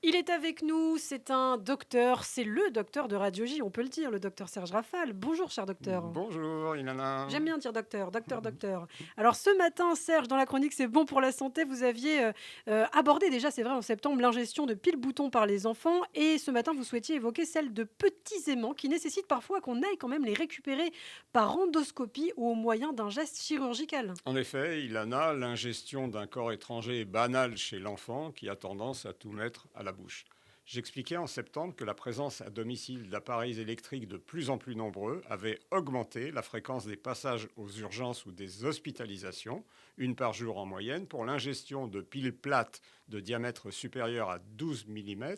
Il est avec nous, c'est un docteur, c'est le docteur de Radio J, on peut le dire, le docteur Serge Rafal. Bonjour, cher docteur. Bonjour Ilana. J'aime bien dire docteur, docteur, docteur. Alors ce matin, Serge, dans la chronique C'est bon pour la santé, vous aviez abordé déjà, c'est vrai, en septembre, l'ingestion de piles-boutons par les enfants. Et ce matin, vous souhaitiez évoquer celle de petits aimants qui nécessitent parfois qu'on aille quand même les récupérer par endoscopie ou au moyen d'un geste chirurgical. En effet, Ilana, l'ingestion d'un corps étranger est banale chez l'enfant qui a tendance à tout mettre à la bouche. J'expliquais en septembre que la présence à domicile d'appareils électriques de plus en plus nombreux avait augmenté la fréquence des passages aux urgences ou des hospitalisations, une par jour en moyenne, pour l'ingestion de piles plates de diamètre supérieur à 12 mm,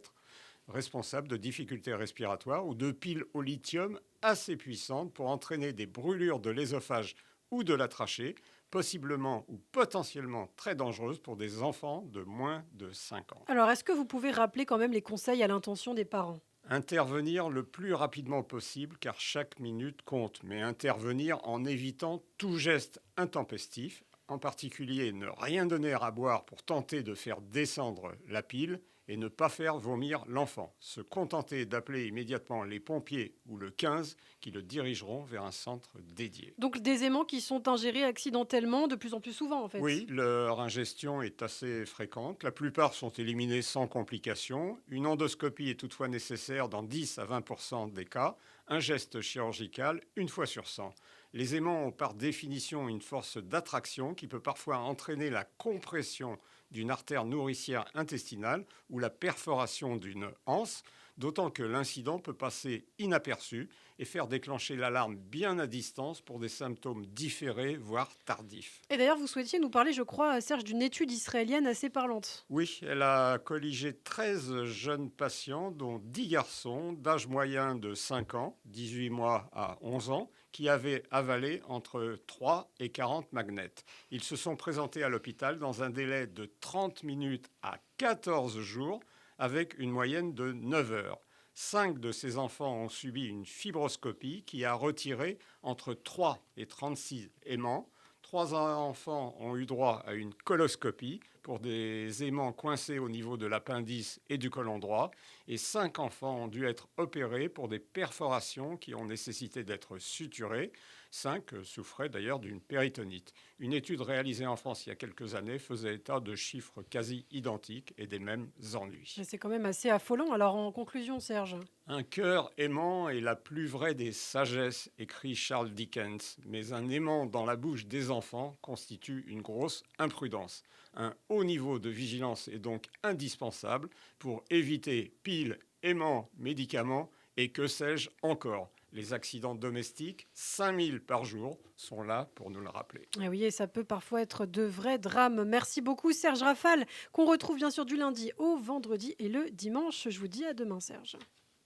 responsables de difficultés respiratoires, ou de piles au lithium assez puissantes pour entraîner des brûlures de l'ésophage ou de la trachée, possiblement ou potentiellement très dangereuses pour des enfants de moins de 5 ans. Alors, est-ce que vous pouvez rappeler quand même les conseils à l'intention des parents? Intervenir le plus rapidement possible car chaque minute compte, mais intervenir en évitant tout geste intempestif, en particulier ne rien donner à boire pour tenter de faire descendre la pile et ne pas faire vomir l'enfant. Se contenter d'appeler immédiatement les pompiers ou le 15 qui le dirigeront vers un centre dédié. Donc des aimants qui sont ingérés accidentellement de plus en plus souvent en fait. Oui, leur ingestion est assez fréquente. La plupart sont éliminés sans complications. Une endoscopie est toutefois nécessaire dans 10 à 20% des cas. Un geste chirurgical une fois sur 100. Les aimants ont par définition une force d'attraction qui peut parfois entraîner la compression d'une artère nourricière intestinale ou la perforation d'une anse, d'autant que l'incident peut passer inaperçu et faire déclencher l'alarme bien à distance pour des symptômes différés, voire tardifs. Et d'ailleurs, vous souhaitiez nous parler, je crois, Serge, d'une étude israélienne assez parlante. Oui, elle a colligé 13 jeunes patients, dont 10 garçons d'âge moyen de 5 ans, 18 mois à 11 ans, qui avaient avalé entre 3 et 40 magnets. Ils se sont présentés à l'hôpital dans un délai de 30 minutes à 14 jours, avec une moyenne de 9 heures. 5 de ces enfants ont subi une fibroscopie qui a retiré entre 3 et 36 aimants. 3 enfants ont eu droit à une coloscopie pour des aimants coincés au niveau de l'appendice et du côlon droit. Et 5 enfants ont dû être opérés pour des perforations qui ont nécessité d'être suturées. 5 souffraient d'ailleurs d'une péritonite. Une étude réalisée en France il y a quelques années faisait état de chiffres quasi identiques et des mêmes ennuis. Mais c'est quand même assez affolant. Alors en conclusion, Serge. Un cœur aimant est la plus vraie des sagesses, écrit Charles Dickens, mais un aimant dans la bouche des enfants constitue une grosse imprudence. Un haut niveau de vigilance est donc indispensable pour éviter piles, aimants, médicaments et que sais-je encore. Les accidents domestiques, 5000 par jour, sont là pour nous le rappeler. Et oui, et ça peut parfois être de vrais drames. Merci beaucoup, Serge Rafal, qu'on retrouve bien sûr du lundi au vendredi et le dimanche. Je vous dis à demain, Serge.